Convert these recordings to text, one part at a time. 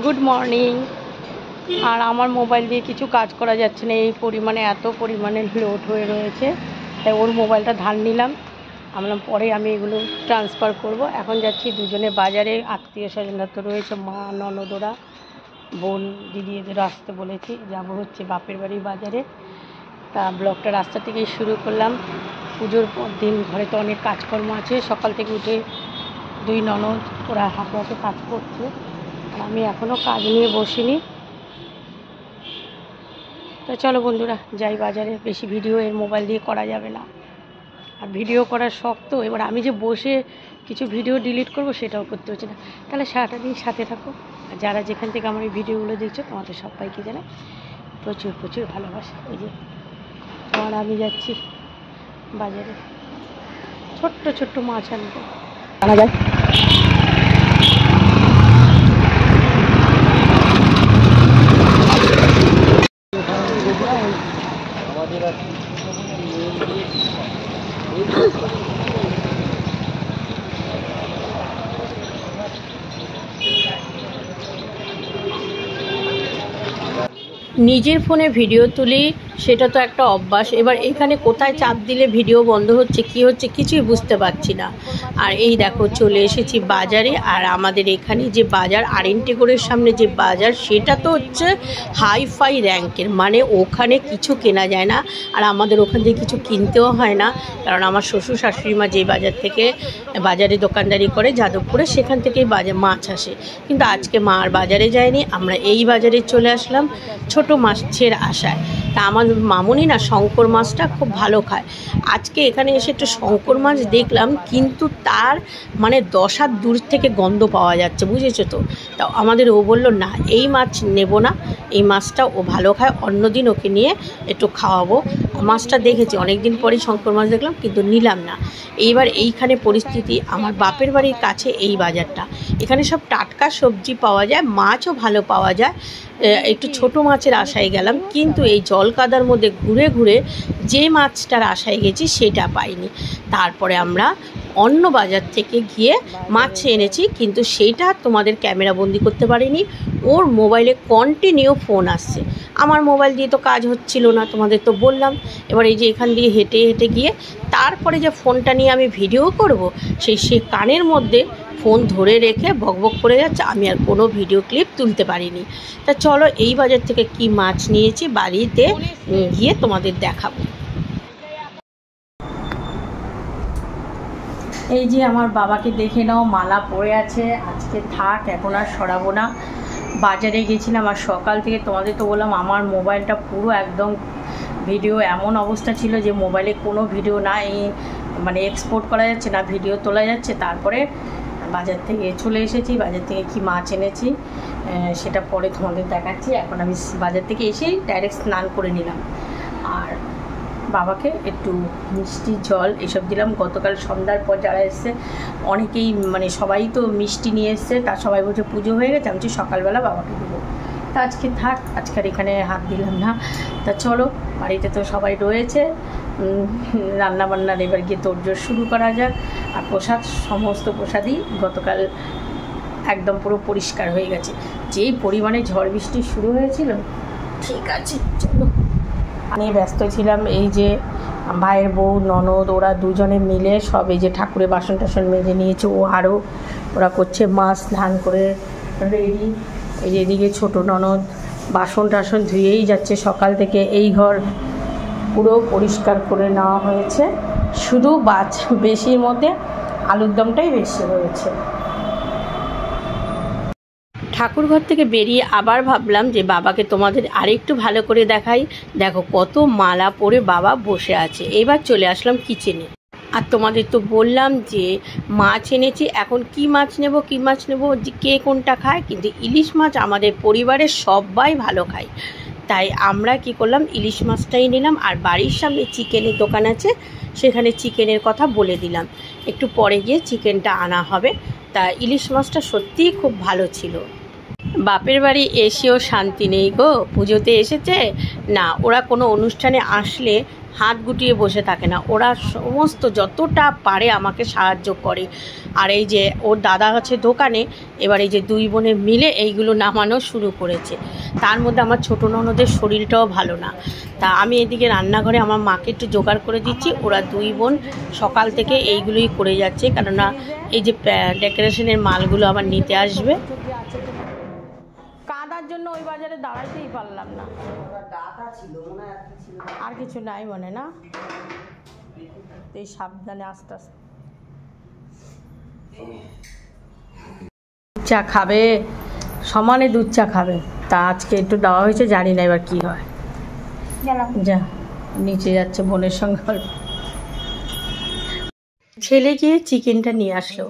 Good morning. আর আমার mobile দিয়ে কিছু কাজ করা যাচ্ছে না, এই পরিমাণে এত পরিমাণে লোড হয়ে রয়েছে। তাই ওর মোবাইলটা ধার নিলাম, আমরা পরে আমি এগুলো ট্রান্সফার করব। এখন যাচ্ছি দুজনে বাজারে, আত্মীয় স্বজনরা তো রয়েছে, মা ননদরা বোন দিদি এদের আসতে বলেছি, যাবো হচ্ছে বাপের বাড়ির বাজারে। তা ব্লগটা রাস্তা থেকেই শুরু করলাম। পুজোর দিন ঘরে তো অনেক কাজকর্ম আছে, সকাল থেকে উঠে দুই ননদ ওরা হাতে হাতে কাজ করছে, আর আমি এখনও কাজ নিয়ে বসিনি। তো চলো বন্ধুরা যাই বাজারে, বেশি ভিডিও এর মোবাইল দিয়ে করা যাবে না, আর ভিডিও করার শখ তো, এবার আমি যে বসে কিছু ভিডিও ডিলিট করব সেটাও করতে হচ্ছে না। তাহলে সারাটা দিন সাথে থাকো, আর যারা যেখান থেকে আমার এই ভিডিওগুলো দেখছো তোমাদের সবাইকে জানাই প্রচুর প্রচুর ভালোবাসা। এই যে আর আমি যাচ্ছি বাজারে ছোট্ট ছোট্ট মাছ আনতে, আনা যায়। নিজের ফোনে ভিডিও তুলি, সেটা তো একটা অভ্যাস। এবার এখানে কোথায় চাপ দিলে ভিডিও বন্ধ হচ্ছে কি হচ্ছে কিছুই বুঝতে পারছি না। আর এই দেখো চলে এসেছি বাজারে, আর আমাদের এখানে যে বাজার আরেন্টিগড়ের সামনে যে বাজার, সেটা তো হচ্ছে হাইফাই র্যাঙ্কের, মানে ওখানে কিছু কেনা যায় না, আর আমাদের ওখান থেকে কিছু কিনতেও হয় না, কারণ আমার শ্বশুর শাশুড়ি মা যে বাজার থেকে বাজারে দোকানদারি করে যাদবপুরে, সেখান থেকেই বাজার মাছ আসে। কিন্তু আজকে মা আর বাজারে যায়নি, আমরা এই বাজারে চলে আসলাম ছোট মাছের আশায়। তা আমার মামুনি না শঙ্কর মাছটা খুব ভালো খায়। আজকে এখানে এসে একটু শঙ্কর মাছ দেখলাম, কিন্তু তার মানে 10 হাত দূর থেকে গন্ধ পাওয়া যাচ্ছে, বুঝেছো তো। তা আমাদের ও বলল না এই মাছ নেব না, এই মাছটা ও ভালো খায়, অন্যদিন ওকে নিয়ে একটু খাওয়াবো। মাছটা দেখেছি অনেক দিন পরেই শঙ্কর মাছ দেখলাম, কিন্তু নিলাম না। এইবার এইখানে পরিস্থিতি, আমার বাপের বাড়ির কাছে এই বাজারটা, এখানে সব টাটকা সবজি পাওয়া যায়, মাছও ভালো পাওয়া যায়। একটু ছোট মাছের আশায় গেলাম, কিন্তু এই জল কাদার মধ্যে ঘুরে ঘুরে যে মাছটার আশায় গেছি সেটা পাইনি। তারপরে আমরা অন্য বাজার থেকে গিয়ে মাছ এনেছি, কিন্তু সেইটা তোমাদের ক্যামেরা বন্দি করতে পারিনি। ওর মোবাইলে কন্টিনিউ ফোন আসছে, আমার মোবাইল দিয়ে তো কাজ হচ্ছিল না, তোমাদের তো বললাম। এবার এই যে এখান দিয়ে হেঁটে হেঁটে গিয়ে তারপরে যে ফোনটা নিয়ে আমি ভিডিও করব, সে কানের মধ্যে ফোন ধরে রেখে বকবক করে যাচ্ছে, আমি আর কোনো ভিডিও ক্লিপ তুলতে পারিনি। তা চলো এই বাজার থেকে কি মাছ নিয়েছি বাড়িতে গিয়ে তোমাদের দেখাবো। এই যে আমার বাবাকে দেখে নাও, মালা পরে আছে, আজকে থাক, এখন আর সরাবো না। বাজারে গেছিলাম আর সকাল থেকে তোমাদের তো বললাম আমার মোবাইলটা পুরো একদম ভিডিও এমন অবস্থা ছিল যে মোবাইলে কোনো ভিডিও নাই, মানে এক্সপোর্ট করা যাচ্ছে না, ভিডিও তোলা যাচ্ছে। তারপরে বাজার থেকে চলে এসেছি, বাজার থেকে কি মাছ এনেছি সেটা পরে তোমাদের দেখাচ্ছি। এখন আমি বাজার থেকে এসেই ডাইরেক্ট স্নান করে নিলাম, আর বাবাকে একটু মিষ্টি জল এসব দিলাম। গতকাল সন্ধ্যার পর যারা এসছে অনেকেই মানে সবাই তো মিষ্টি নিয়ে এসছে, তার সবাই বলছে পুজো হয়ে গেছে, আমি সকালবেলা বাবাকে দেবো। তা আজকে থাক, আজকের এখানে হাত দিলাম না। তা চলো বাড়িতে তো সবাই রয়েছে, রান্নাবান্নার এবার গিয়ে তোড়জোড় শুরু করা যাক। আর প্রসাদ, সমস্ত প্রসাদই গতকাল একদম পুরো পরিষ্কার হয়ে গেছে, যেই পরিমাণে ঝড় বৃষ্টি শুরু হয়েছিল। ঠিক আছে চলো, আমি ব্যস্ত ছিলাম। এই যে ভাইয়ের বউ ননদ ওরা দুজনে মিলে সব এই যে ঠাকুরের বাসন টাসন মেজে নিয়েছে, ও আরও ওরা করছে মাছ ধান করে রেডি। এই যে এদিকে ছোটো ননদ বাসন টাসন ধুয়েই যাচ্ছে সকাল থেকে। এই ঘর পুরো পরিষ্কার করে নেওয়া হয়েছে, শুধু বেশির মধ্যে আলুর দমটাই বেশি হয়েছে। ঠাকুরঘর থেকে বেরিয়ে আবার ভাবলাম যে বাবাকে তোমাদের আরেকটু ভালো করে দেখাই। দেখো কত মালা পরে বাবা বসে আছে। এবার চলে আসলাম কিচেনে, আর তোমাদের তো বললাম যে মাছ এনেছি। এখন কি মাছ নেব কে কোনটা খায়, কিন্তু ইলিশ মাছ আমাদের পরিবারের সবাই ভালো খায়, তাই আমরা কি করলাম ইলিশ মাছটাই নিলাম। আর বাড়ির সামনে চিকেনের দোকান আছে, সেখানে চিকেনের কথা বলে দিলাম, একটু পরে গিয়ে চিকেনটা আনা হবে। তা ইলিশ মাছটা সত্যিই খুব ভালো ছিল। বাপের বাড়ি এসেও শান্তি নেই গো। পুজোতে এসেছে না, ওরা কোনো অনুষ্ঠানে আসলে হাত গুটিয়ে বসে থাকে না, ওরা সমস্ত যতটা পারে আমাকে সাহায্য করে। আর এই যে ওর দাদা আছে দোকানে, এবার এই যে দুই বোনে মিলে এইগুলো নামানো শুরু করেছে। তার মধ্যে আমার ছোটো ননদের শরীরটাও ভালো না, তা আমি এদিকে রান্নাঘরে আমার মাকে একটু জোগাড় করে দিচ্ছি। ওরা দুই বোন সকাল থেকে এইগুলোই করে যাচ্ছে, কেননা এই যে ডেকোরেশনের মালগুলো আবার নিতে আসবে। কাদার জন্য ওই বাজারে দাঁড়াইতেই পারলাম না, আর কিছু নাই মনে না। এই সাবধানে আস্তে আস্তে। দুধ চা খাবে, সমানে দুধ চা খাবে, তা আজকে একটু দেওয়া হয়েছে, জানি না এবার কি হয়। যা নিচে যাচ্ছে বোনের সঙ্গে। ছেলে গিয়ে চিকেনটা নিয়ে আসলো,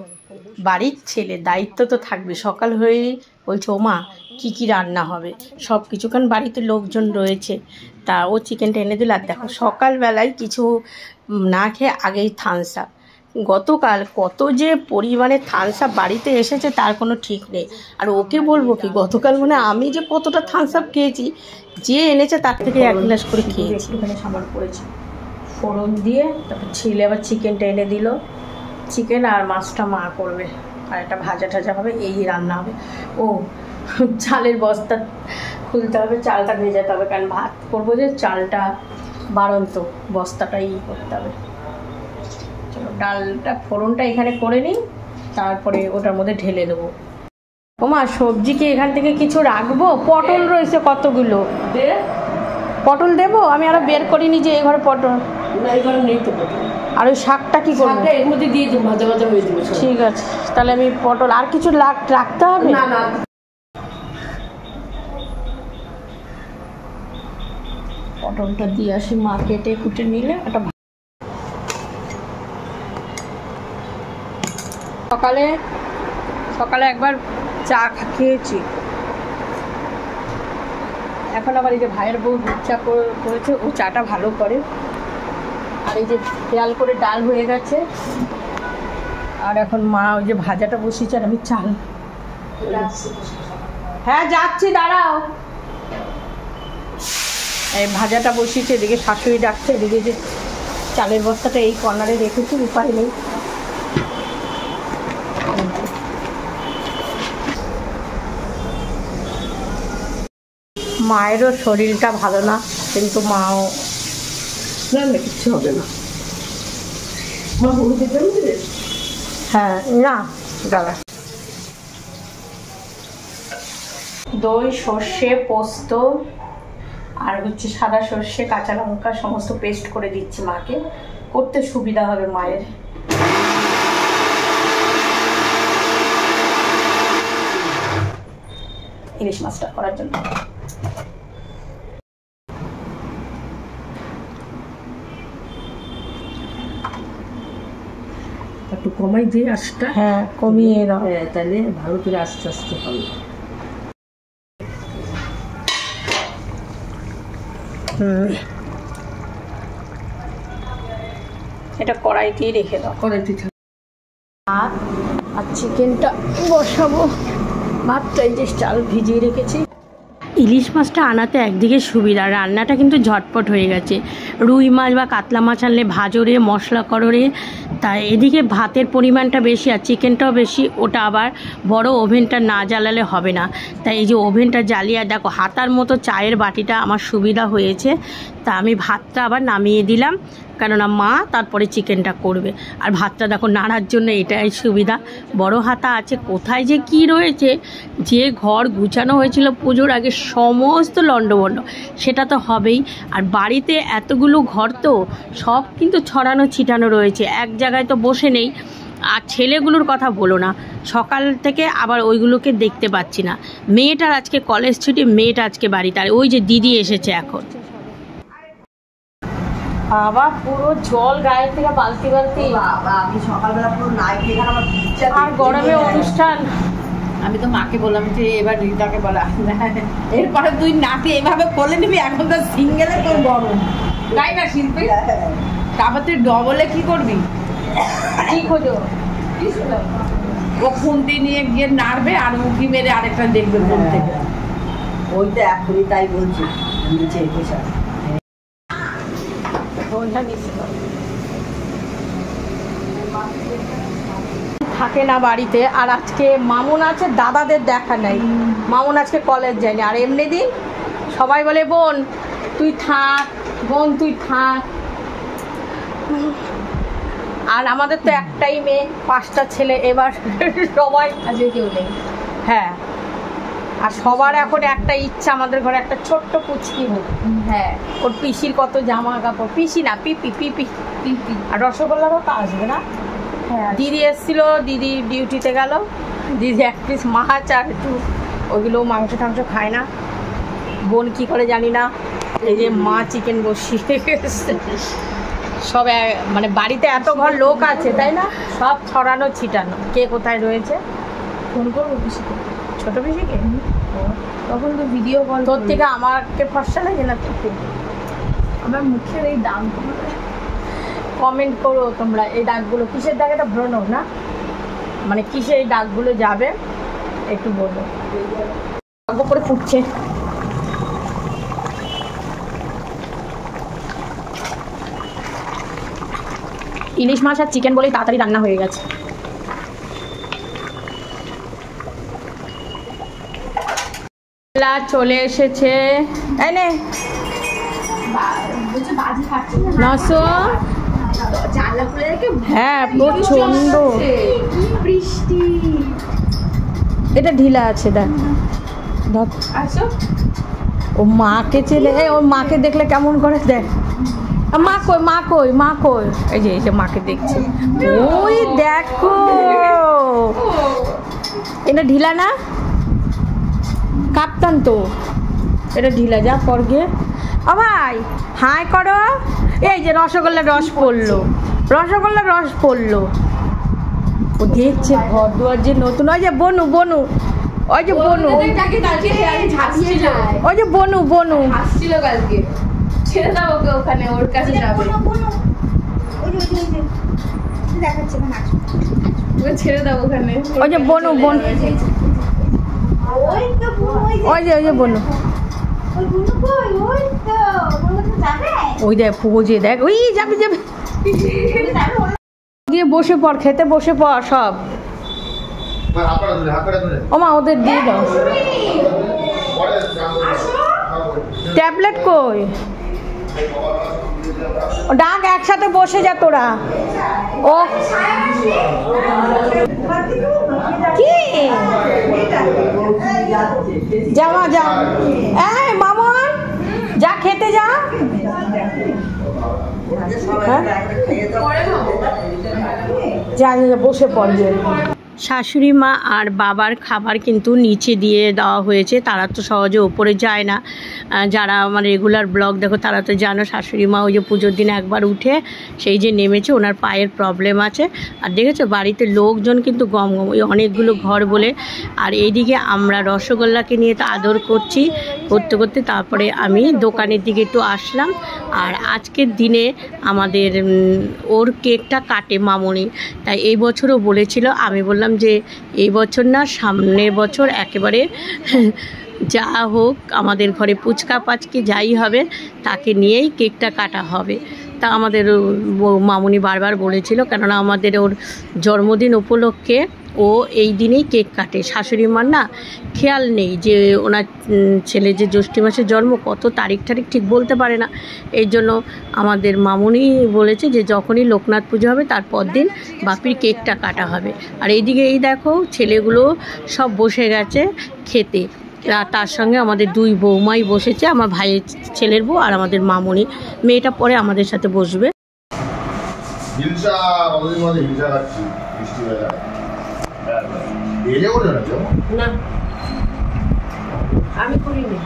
বাড়ির ছেলে দায়িত্ব তো থাকবে। সকাল হয়ে বলছে ওমা কী কী রান্না হবে সব কিছু, কারণ বাড়িতে লোকজন রয়েছে। তা ও চিকেনটা এনে দিল। আর দেখো সকালবেলায় কিছু না খেয়ে আগেই থামস আপ। গতকাল কত যে পরিমাণে থামস আপ বাড়িতে এসেছে তার কোনো ঠিক নেই। আর ওকে বলবো কি, গতকাল মানে আমি যে কতটা থামস আপ খেয়েছি, যে এনেছে তার থেকে এক গ্লাস করে খেয়েছি। ওখানে সামান পড়েছে, ফোড়ন দিয়ে তারপর ছেলে আবার চিকেনটা এনে দিল। চিকেন আর মাছটা মা করবে, আর একটা ভাজা টাজা হবে, এই রান্না হবে। ও চালের বস্তা খুলতে হবে, চালটা ভেজাতে হবে, কারণ ভাত করবো যে চালটা বাড়ন্ত, বস্তাটাই করতে হবে। চলো ডালটা ফোড়নটা এখানে করে নিই, তারপরে ওটার মধ্যে ঢেলে দেবো। ওমা সবজি কি এখান থেকে কিছু রাখবো? পটল রয়েছে কতগুলো, পটল দেবো আমি, আরো বের করিনি যে এই ঘরে পটল। আর ওই শাকটা কি করবো? এর মধ্যে দিয়ে দেবো, ভাজা ভাজা হয়ে যাবে। ঠিক আছে, তাহলে আমি পটল আর কিছু রাখতে হবে না। না পটলটা দিয়ে আসি, মা কেটে কুটে নিলে। একটা সকালে একবার চা খেয়েছি, এখন আবার এই যে ভাইয়ের বউ দুধ চা করেছে, ও চাটা ভালো করে। আর এই যে খেয়াল করে ডাল হয়ে গেছে, আর এখন মা ওই যে ভাজাটা বসিয়েছে, আর আমি চাল। হ্যাঁ যাচ্ছি, দাঁড়াও। এই ভাজাটা বসিয়েছে, এদিকে শাশুড়ি ডাকছে, এদিকে যে চালের বস্তাটা এই কর্নারে রেখেছি, উপায় নেই। মায়েরও শরীরটা ভালো না, কিন্তু মাও কিচ্ছু হবে না। হ্যাঁ না দাদা, দই, সর্ষে, পোস্ত আর হচ্ছে সাদা সর্ষে, কাঁচা লঙ্কা সমস্ত পেস্ট করে দিচ্ছি মাকে, করতে সুবিধা হবে মায়ের। ইলিশ মাছটা করার জন্য একটু কমাই দিয়ে আঁচটা। হ্যাঁ কমিয়ে দাও, তাহলে ভালো করে আস্তে আস্তে হবে। এটা কড়াইতেই রেখে দাও, কড়াইতে। আর চিকেনটা বসাবো, ভাতটা এই যে চাল ভিজিয়ে রেখেছি। ইলিশ মাছটা আনাতে একদিকে সুবিধা, রান্নাটা কিন্তু ঝটপট হয়ে গেছে। রুই মাছ বা কাতলা মাছ আনলে ভাজরে মশলা কররে, তাই এদিকে ভাতের পরিমাণটা বেশি আর চিকেনটাও বেশি। ওটা আবার বড় ওভেনটা না জ্বালালে হবে না, তাই এই যে ওভেনটা জ্বালিয়ে দেখো হাতার মতো চায়ের বাটিটা আমার সুবিধা হয়েছে। তা আমি ভাতটা আবার নামিয়ে দিলাম, কেননা মা তারপরে চিকেনটা করবে। আর ভাতটা দেখো নাড়ার জন্য এটাই সুবিধা, বড় হাতা আছে। কোথায় যে কি রয়েছে, যে ঘর গুছানো হয়েছিল পুজোর আগে সমস্ত লণ্ডভণ্ড, সেটা তো হবেই। আর বাড়িতে এতগুলো ঘর তো সব কিন্তু ছড়ানো ছিটানো রয়েছে, এক জায়গায় তো বসে নেই। আর ছেলেগুলোর কথা বলো না, সকাল থেকে আবার ওইগুলোকে দেখতে পাচ্ছি না। মেয়েটার আজকে কলেজ ছুটি, মেয়েটা আজকে বাড়িতে, আর ওই যে দিদি এসেছে এখন। বাবা পুরো জল গায়ে থেকে বালতি বালতি, আমি সকালবেলা পুরো নাইটি, আর গরমে অনুষ্ঠান। আমি তো মাকে বললাম যে এবার রিতাকে বলা, এরপরে তুই নাকে এভাবে কোলে নিবি, এখন তো সিঙ্গেলে তোর গরম, তাই না শিল্পী? তারপর তুই ডবলে কি করবি? কি খোঁজো? ও খুন্তি নিয়ে গিয়ে নাড়বে আর উঁকি মেরে আরেকটা দেখবে কোন থেকে। ওইটা এখনই তাই বলছি, নিচে বসে। ও থাকে না বাড়িতে। আর আজকে মামুন আছে, দাদাদের দেখা নেই, মামুন আজকে কলেজ যায়নি। আর এমনি দিন সবাই বলে বোন তুই থাক, বোন তুই থাক। আর আমাদের তো একটাই মেয়ে, 5টা ছেলে, এবার সবাই আজকে কেউ নেই। হ্যাঁ, আর সবার এখন একটা ইচ্ছা আমাদের ঘরে একটা ছোট্ট পুচকি হোক। হ্যাঁ, ওর পিসির কত জামা কাপড়, পিসি না পিপি পিপি পিপি। আর রসগোল্লারও তো আসবে না। হ্যাঁ, দিদি এসেছিল, দিদি ডিউটিতে গেল, দিদি 1 পিস মাছ আর একটু ওইগুলো মাংস টাংস খায় না। বোন কি করে জানি না, এই যে মা চিকেন বসিয়ে গেছে। সব মানে বাড়িতে এত ঘর লোক আছে তাই না, সব ছড়ানো ছিটানো, কে কোথায় রয়েছে। ফোন করবো পিসিকে, ছোট পিসিকে, তখন তো ভিডিও কল। তোর থেকে আমাকে ফর্সা লাগে না তোকে? আমার মুখের এই দাগগুলো কমেন্ট করো তোমরা, এই দাগগুলো কিসের দাগ? এটা ব্রণ না, মানে কিসে এই দাগগুলো যাবে একটু বলো। অল্প করে ফুটছে। ইলিশ মাছ আর চিকেন বলেই তাড়াতাড়ি রান্না হয়ে গেছে। চলে এসেছে, এনে হ্যাঁ প্রচন্ড বৃষ্টি। এটা ঢিলা আছে, দেখ ও মাকে চেলে, ওর মাকে দেখলে কেমন করে দেখ। মা কই, মা কই, মা কই? এই যে মাকে দেখছে, ওই দেখো। এটা ঢিলা না, কাপ্তান তো এটা ঢিলা। যা পর গিয়ে ও ভাই হাই করো। এই যে রসগোল্লার রস পড়লো, রসগোল্লার রস পড়লো। ও দেখছে ঘর দুয়ার যে নতুন। ওই যে বনু, বনু, ওই যে বনু, ওই যে বনু, বনু আসছিল কালকে। ছেড়ে দাও ওকে, ওখানে ওর কাছে যাবে। ছেড়ে দাও ওখানে, ওই যে বনু, বনু, ওই যে বনু, ওই দেখ পোজে দেখ, ওই যাবে যাবে। গিয়ে বসে পড়, খেতে বসে পড় সব। ও মা ওদের দিয়ে দাও। ট্যাবলেট কই? ডাক, একসাথে বসে যা তোরা। ও কি যাওয়া যা, এই মামন যা খেতে যা। যা বসে পড়বে। শাশুড়ি মা আর বাবার খাবার কিন্তু নিচে দিয়ে দেওয়া হয়েছে, তারা তো সহজে ওপরে যায় না। যারা আমার রেগুলার ব্লগ দেখো তারা তো জানো, শাশুড়ি মা ওই যে পুজোর দিনে একবার উঠে সেই যে নেমেছে, ওনার পায়ের প্রবলেম আছে। আর দেখেছো বাড়িতে লোকজন কিন্তু গম গম, ওই অনেকগুলো ঘর বলে। আর এইদিকে আমরা রসগোল্লাকে নিয়ে তো আদর করছি, করতে করতে তারপরে আমি দোকানের দিকে একটু আসলাম। আর আজকের দিনে আমাদের ওর কেকটা কাটে মামনি, তাই এই বছরও বলেছিল। আমি বললাম যে এই বছর না, সামনের বছর একেবারে যা হোক আমাদের ঘরে পুচকা পাচকি যাই হবে তাকে নিয়েই কেকটা কাটা হবে। তা আমাদের মামনি বারবার বলেছিল, কেননা আমাদের ওর জন্মদিন উপলক্ষে ও এই দিনেই কেক কাটে। শাশুড়ি মার না খেয়াল নেই যে ওনার ছেলে যে জ্যৈষ্ঠ মাসে জন্ম, কত তারিখ ঠিক বলতে পারে না। এই জন্য আমাদের মামুনি বলেছে যে যখনই লোকনাথ পুজো হবে তারপর দিন বাপির কেকটা কাটা হবে। আর এইদিকে এই দেখো ছেলেগুলো সব বসে গেছে খেতে। তার সঙ্গে আমাদের 2 বৌমাই বসেছে, আমার ভাইয়ের ছেলের বউ আর আমাদের মামুনি। মেয়েটা পরে আমাদের সাথে বসবে। না আমি করিনি।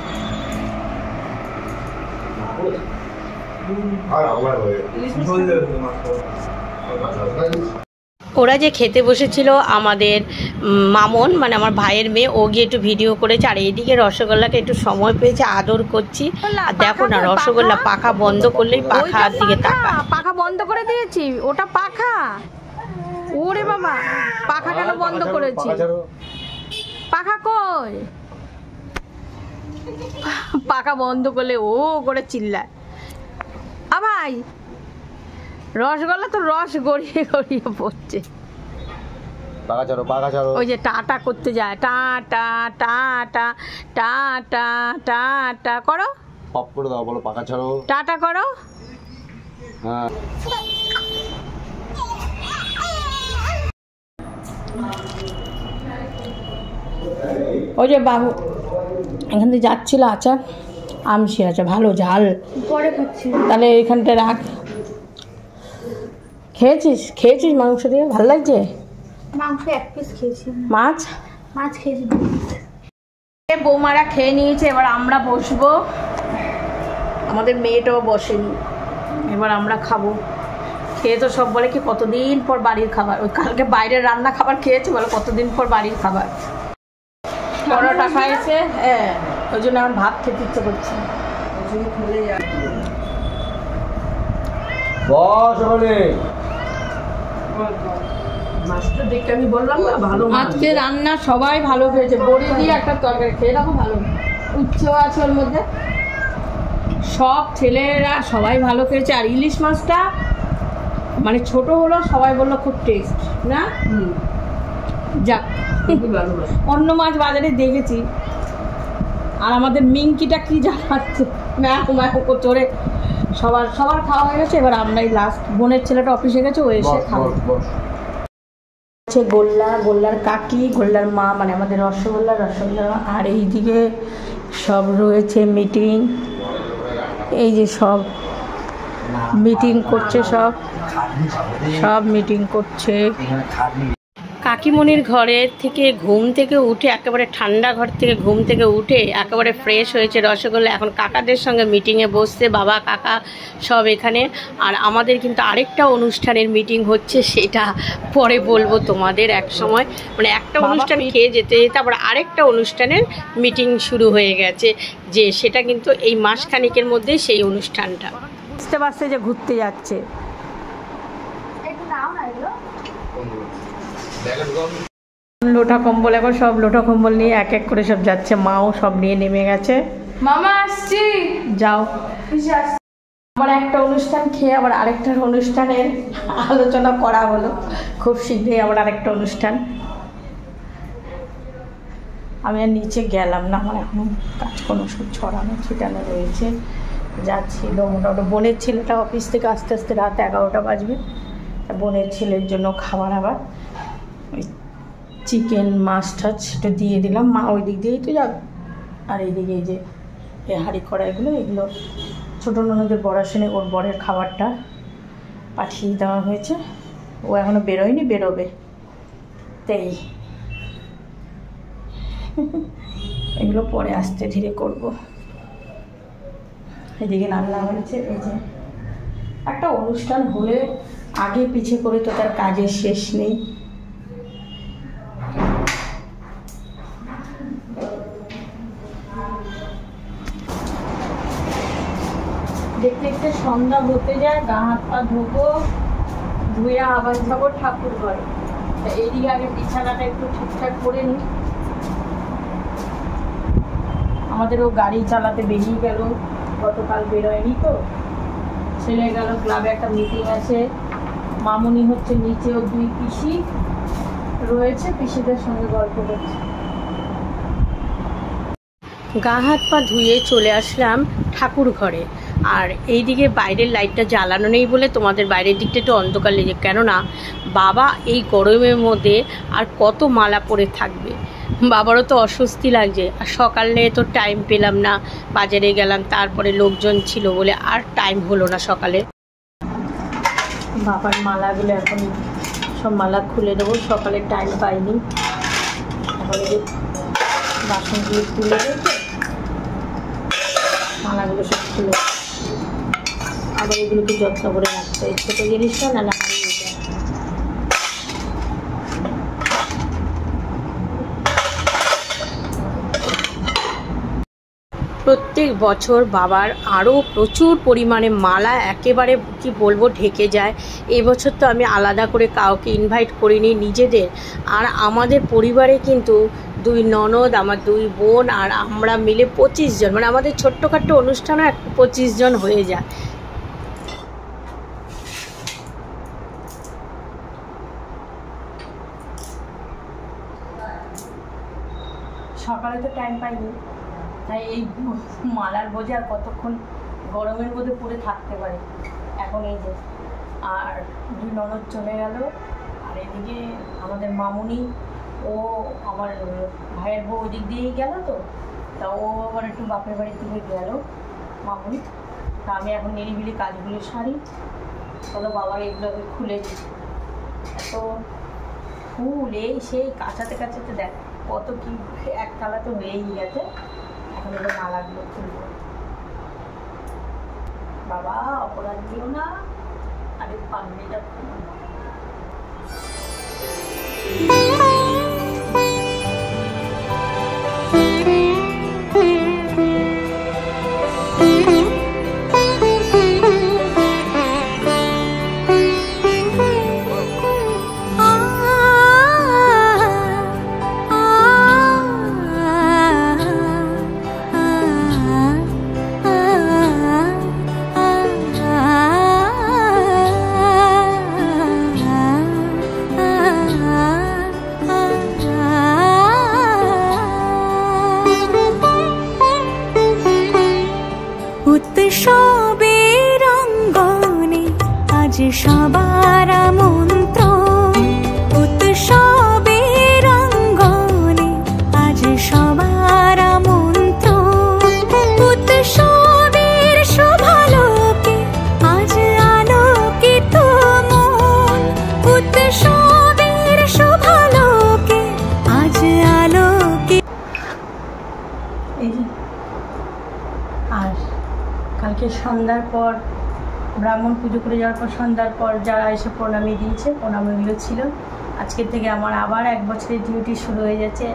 ওরা যে খেতে বসেছিল আমাদের মামন, মানে আমার ভাইয়ের মেয়ে, ও গিয়ে একটু ভিডিও করেছে। আর এইদিকে রসগোল্লাকে একটু সময় পেয়েছে, আদর করছি। আর দেখো না রসগোল্লা পাখা বন্ধ করলেই পাখার দিকে তাকা। পাখা বন্ধ করে দিয়েছি, ওটা পাখা। ওরে বাবা, পাখা কেন বন্ধ করেছি? পাখা কই? পাখা বন্ধ করলে ও করে চিল্লায়। ভাই রসগোল্লা তো রস গড়িয়ে গড়িয়ে পড়ছে। ওই যে টাটা করতে যায়, টা টা টা টা টা টা টা টা করো, পপ করে দাও, বলো পাকা ছাড়ো, টাটা করো। হ্যাঁ ওই যে বাবু এখান থেকে যাচ্ছিল, আচার আমসি আছে, ভালো ঝাল, পরে খাচ্ছি। তাহলে এখানটা রাখ। খেয়েছিস মাংস দিয়ে? ভালো লাগছে? মাংস 1 পিস খেয়েছি। মাছ খেয়েছি। বৌমারা খেয়ে নিয়েছে, এবার আমরা বসবো। আমাদের মেয়েটাও বসেনি, এবার আমরা খাবো। খেয়ে তো সব বলে কি কতদিন পর বাড়ির খাবার, ওই কালকে বাইরের রান্না খাবার খেয়েছে, বলে কতদিন পর বাড়ির খাবার। পরোটা খাইছে, হ্যাঁ, ওই জন্য আমার ভাত খেতে ইচ্ছে করছে। মাছটা দেখে আমি বললাম না ভালো। আজকে রান্না সবাই ভালো খেয়েছে, বড়ি দিয়ে একটা তরকারি খেয়ে দেখো, ভালো উচ্ছেও আছে ওর মধ্যে। সব ছেলেরা সবাই ভালো খেয়েছে। আর ইলিশ মাছটা মানে ছোট হলো, সবাই বললো খুব টেস্ট না। যাক, অন্য মাছ বাজারে দেখেছি। আর আমাদের মিঙ্কিটা কি জানাচ্ছে, চড়ে সবার খাওয়া হয়ে গেছে, এবার আমরাই লাস্ট। বোনের ছেলেটা অফিসে গেছে, ও এসে খাবে। গোল্লার কাকি, গোল্লার মা, মানে আমাদের রসগোল্লা। আর এইদিকে সব রয়েছে মিটিং, এই যে সব মিটিং করছে, সব মিটিং করছে। কাকিমণির ঘরের থেকে ঘুম থেকে উঠে, একেবারে ঠান্ডা ঘর থেকে ঘুম থেকে উঠে একেবারে ফ্রেশ হয়েছে রসগোল্লা। এখন কাকাদের সঙ্গে মিটিংয়ে বসছে, বাবা কাকা সব এখানে। আর আমাদের কিন্তু আরেকটা অনুষ্ঠানের মিটিং হচ্ছে, সেটা পরে বলবো তোমাদের এক সময়। মানে একটা অনুষ্ঠান খেয়ে যেতে আবার আরেকটা অনুষ্ঠানের মিটিং শুরু হয়ে গেছে, যে সেটা কিন্তু এই মাসখানিকের মধ্যেই সেই অনুষ্ঠানটা। বুঝতে পারছে যে ঘুরতে যাচ্ছে। লোটা কম্বল, এখন সব লোটা কম্বল নিয়ে এক এক করে সব যাচ্ছে। মাও সব নিয়ে নেমে গেছে। মামা আসছি, যাও। আবার একটা অনুষ্ঠান খেয়ে আবার আরেকটার অনুষ্ঠানের আলোচনা করা হলো। খুব শীঘ্রই আবার আরেকটা অনুষ্ঠান। আমি আর নিচে গেলাম না, আমার এখনো কাজ কোনো সব ছড়ানো ছিটানো রয়েছে। যাচ্ছিল মোটামুটি। বোনের ছেলেটা অফিস থেকে আস্তে আস্তে রাত 11টা বাজবে। বোনের ছেলের জন্য খাবার, আবার ওই চিকেন মাছ টাছ সেটা দিয়ে দিলাম। মা ওই দিক দিয়েই তো যাবে। আর এইদিকে এই যে হাঁড়ি কড়াইগুলো, এগুলো ছোটো ননদের বড় আসেনে, ওর বরের খাবারটা পাঠিয়ে দেওয়া হয়েছে। ও এখনও বেরোয়নি, বেরোবে। তাই এগুলো পরে আস্তে ধীরে করব। এদিকে রান্না হয়েছে। এই যে একটা অনুষ্ঠান হলে আগে পিছে করে তো তার কাজের শেষ নেই। দেখতে দেখতে সন্ধ্যা হতে যায়, গা হাত পা ধোবো, ধুয়ে আবার যাবো ঠাকুর ঘরে। এইদিকে আগে বিছানাটা একটু ঠিকঠাক করে নিই। আমাদেরও গাড়ি চালাতে বেরিয়ে গেল, গতকাল বেরোয়নি তো। ছেলে গেল ক্লাবে, একটা মিটিং আছে। মামুনি হচ্ছে নিচে, ও 2 পিসি রয়েছে, পিসিদের সঙ্গে গল্প করছে। গা হাত পা ধুয়ে চলে আসলাম ঠাকুর ঘরে। আর এইদিকে বাইরের লাইটটা জ্বালানো নেই বলে তোমাদের বাইরের দিকটা একটু অন্ধকার লেগে, কেননা বাবা এই গরমের মধ্যে আর কত মালা পরে থাকবে। বাবারও তো অস্বস্তি লাগছে। আর সকালে তো টাইম পেলাম না, বাজারে গেলাম, তারপরে লোকজন ছিল বলে আর টাইম হলো না সকালে। বাবার মালাগুলো এখন সব মালা খুলে দেবো, সকালে টাইম পাইনি। তাহলে বাসনগুলো তুলে রেখে মালাগুলো সব খুলে আবার এগুলোকে যত্ন করে রাখতে হয়। ছোটো জিনিসটা না হারিয়ে যায়। প্রত্যেক বছর বাবার আরও প্রচুর পরিমাণে মালা একেবারে কি বলবো ঢেকে যায়। এবছর তো আমি আলাদা করে কাউকে ইনভাইট করিনি নিজেদের। আর আমাদের পরিবারে কিন্তু 2 ননদ, আমার 2 বোন আর আমরা মিলে 25 জন, মানে আমাদের ছোট্টখাট্টো অনুষ্ঠানও 25 জন হয়ে যায়। হয়তো টাইম পাইনি, তাই এই মালার বোঝে আর কতক্ষণ গরমের মধ্যে পরে থাকতে পারে। এখন এই যে আর 2 ননদ চলে গেল, আর এদিকে আমাদের মামুনি ও আমার ভাইয়ের বউ ওদিক দিয়েই গেল, তো তা ও আবার একটু বাপের বাড়ির থেকে গেল মামুনি। তা আমি এখন নিরিবিলি কাজগুলো সারি। চলো বাবার এগুলোকে খুলে দিই। এত ফুল এই সেই কাঁচাতে কাঁচাতে দেখ কত কি একতলা তো হয়েই গেছে। এখন এবার মালাগুলো খুলবো। বাবা অপরাধ দিও না, আরে পাগড়িটা খুলবো। উৎসবের অঙ্গনে আজ সবার আমন্ত্রণ, উৎসবের অঙ্গনে আজ সবার আমন্ত্রণ, উৎসবের শোভালোকে আজ আলোকিত মন, উৎসবের শোভালোকে আজ আলোকিত। আর কালকে সন্ধ্যার পর ব্রাহ্মণ পুজো করে যাওয়ার পর সন্ধ্যার পর যারা এসে প্রণামী দিয়েছে, প্রণামীগুলো ছিল। আজকের থেকে আমার আবার 1 বছরের ডিউটি শুরু হয়ে যাচ্ছে।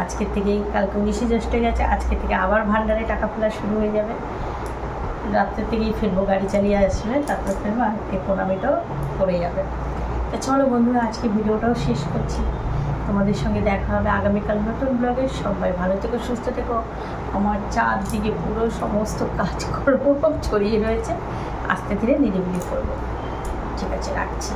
আজকের থেকেই, কালকে 19শে জ্যৈষ্ঠ গেছে, আজকে থেকে আবার ভান্ডারে টাকা ফেলা শুরু হয়ে যাবে। রাত্রে থেকেই ফিরবো, গাড়ি চালিয়ে আসবে, তারপরে ফিরবো, আজকে প্রণামীটাও করে যাবে। তা চলো বন্ধুরা, আজকে ভিডিওটাও শেষ করছি। তোমাদের সঙ্গে দেখা হবে আগামীকাল নতুন ব্লগে। সবাই ভালো থেকো, সুস্থ থেকো। আমার চারদিকে পুরো সমস্ত কাজকর্ম ছড়িয়ে রয়েছে, আস্তে ধীরে নিরিবিলি করবো। ঠিক আছে, রাখছি।